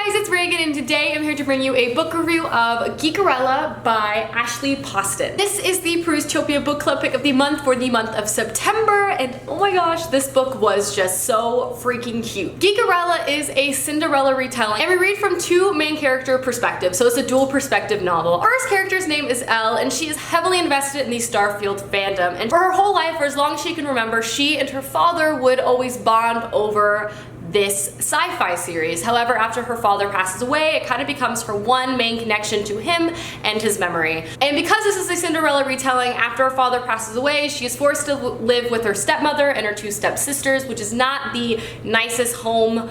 guys, it's Reagan and today I'm here to bring you a book review of Geekerella by Ashley Poston. This is the Perustopia book club pick of the month for the month of September, and oh my gosh, this book was just so freaking cute. Geekerella is a Cinderella retelling, and we read from two main character perspectives, so it's a dual perspective novel. First character's name is Elle, and she is heavily invested in the Starfield fandom, and for her whole life, for as long as she can remember, she and her father would always bond over this sci-fi series. However, after her father passes away, it kind of becomes her one main connection to him and his memory. And because this is a Cinderella retelling, after her father passes away, she is forced to live with her stepmother and her two stepsisters, which is not the nicest home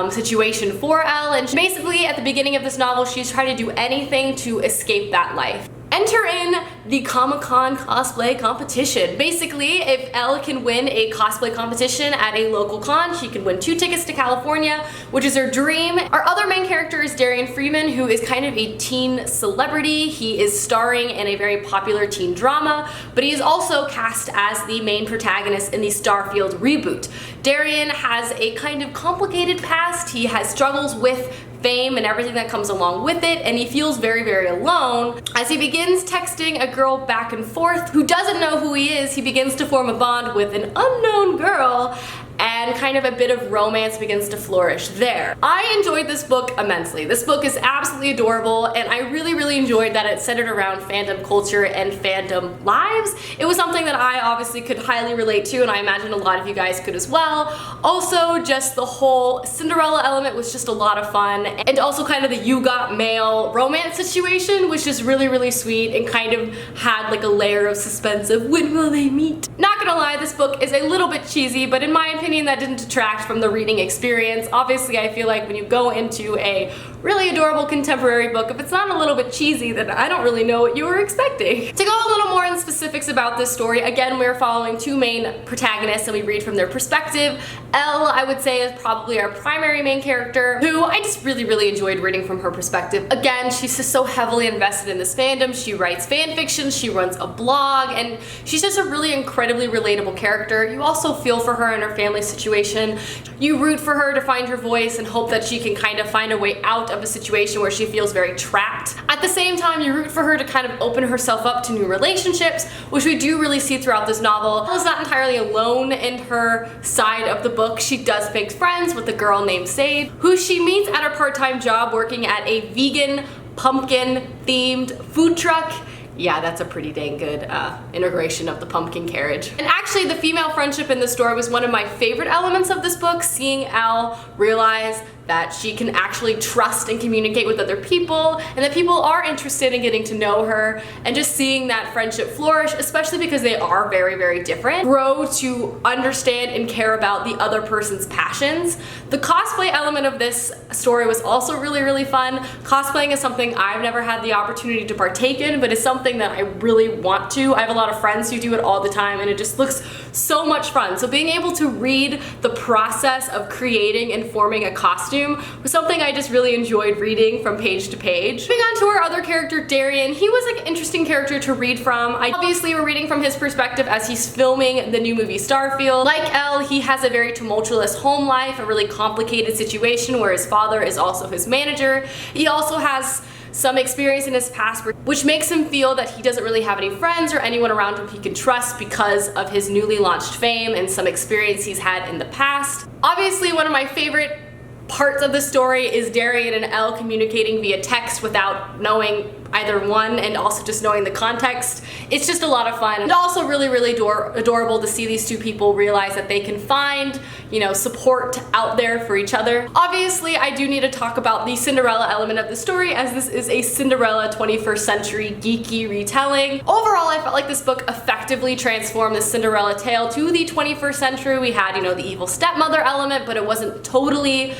situation for Elle. And basically, at the beginning of this novel, she's trying to do anything to escape that life. Enter in the Comic-Con cosplay competition. Basically, if Elle can win a cosplay competition at a local con, she can win 2 tickets to California, which is her dream. Our other main character is Darian Freeman, who is kind of a teen celebrity. He is starring in a very popular teen drama, but he is also cast as the main protagonist in the Starfield reboot. Darian has a kind of complicated past. He has struggles with fame and everything that comes along with it, and he feels very, very alone. As he begins texting a girl back and forth who doesn't know who he is, he begins to form a bond with an unknown girl, and kind of a bit of romance begins to flourish there. I enjoyed this book immensely. This book is absolutely adorable, and I really, really enjoyed that it centered around fandom culture and fandom lives. It was something that I obviously could highly relate to, and I imagine a lot of you guys could as well. Also, just the whole Cinderella element was just a lot of fun, and also kind of the you got mail romance situation, which is really, really sweet and kind of had like a layer of suspense of when will they meet. Not gonna lie, this book is a little bit cheesy, but in my opinion, that didn't detract from the reading experience. Obviously, I feel like when you go into a really adorable contemporary book, if it's not a little bit cheesy, then I don't really know what you were expecting. To go a little more in specifics about this story, again, we're following two main protagonists and we read from their perspective. Elle, I would say, is probably our primary main character, who I just really, really enjoyed reading from her perspective. Again, she's just so heavily invested in this fandom. She writes fan fiction, she runs a blog, and she's just a really incredibly relatable character. You also feel for her and her family situation. You root for her to find her voice and hope that she can kind of find a way out of a situation where she feels very trapped. At the same time, you root for her to kind of open herself up to new relationships, which we do really see throughout this novel. Elle is not entirely alone in her side of the book. She does make friends with a girl named Sade, who she meets at her part-time job working at a vegan, pumpkin-themed food truck. Yeah, that's a pretty dang good integration of the pumpkin carriage. And actually, the female friendship in the story was one of my favorite elements of this book, seeing Elle realize that she can actually trust and communicate with other people, and that people are interested in getting to know her, and just seeing that friendship flourish, especially because they are very, very different, grow to understand and care about the other person's passions. The cosplay element of this story was also really, really fun. Cosplaying is something I've never had the opportunity to partake in, but it's something that I really want to. I have a lot of friends who do it all the time, and it just looks so much fun. So being able to read the process of creating and forming a costume was something I just really enjoyed reading from page to page. Moving on to our other character, Darian, he was like an interesting character to read from. Obviously, we're reading from his perspective as he's filming the new movie Starfield. Like Elle, he has a very tumultuous home life, a really complicated situation where his father is also his manager. He also has some experience in his past which makes him feel that he doesn't really have any friends or anyone around him he can trust because of his newly launched fame and some experience he's had in the past. Obviously, one of my favorite parts of the story is Darian and Elle communicating via text without knowing either one, and also just knowing the context. It's just a lot of fun, and also really, really adorable to see these two people realize that they can find, you know, support out there for each other. Obviously, I do need to talk about the Cinderella element of the story, as this is a Cinderella 21st century geeky retelling. Overall, I felt like this book effectively transformed the Cinderella tale to the 21st century. We had, you know, the evil stepmother element, but it wasn't totally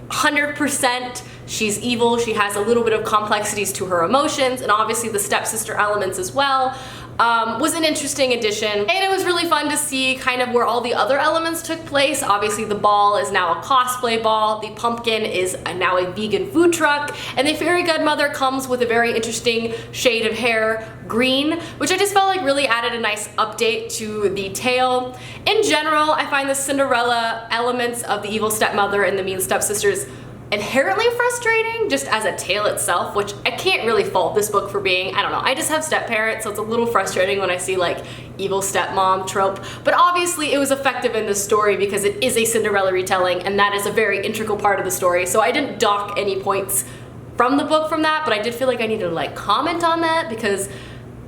100% she's evil. She has a little bit of complexities to her emotions, and obviously the stepsister elements as well. Was an interesting addition, and it was really fun to see kind of where all the other elements took place. Obviously the ball is now a cosplay ball, the pumpkin is now a vegan food truck, and the fairy godmother comes with a very interesting shade of hair, green, which I just felt like really added a nice update to the tale. In general, I find the Cinderella elements of the evil stepmother and the mean stepsisters inherently frustrating just as a tale itself, which I can't really fault this book for being. I don't know, I just have step parents, so it's a little frustrating when I see like evil stepmom trope, but obviously it was effective in this story because it is a Cinderella retelling and that is a very integral part of the story, so I didn't dock any points from the book from that, but I did feel like I needed to like comment on that because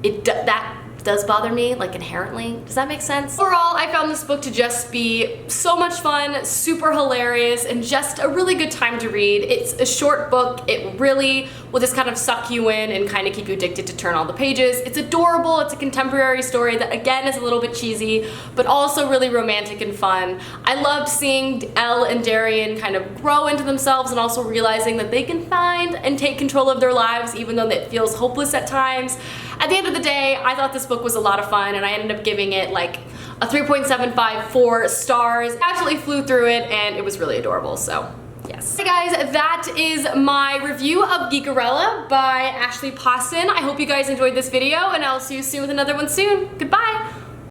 that does bother me, like inherently. Does that make sense? Overall, I found this book to just be so much fun, super hilarious, and just a really good time to read. It's a short book. It really will just kind of suck you in and kind of keep you addicted to turn all the pages. It's adorable. It's a contemporary story that again is a little bit cheesy, but also really romantic and fun. I loved seeing Elle and Darian kind of grow into themselves and also realizing that they can find and take control of their lives even though it feels hopeless at times. At the end of the day, I thought this book was a lot of fun and I ended up giving it like a 3.75 4 stars. I absolutely flew through it and it was really adorable, so yes. Hey guys, that is my review of Geekerella by Ashley Poston. I hope you guys enjoyed this video and I'll see you soon with another one soon. Goodbye!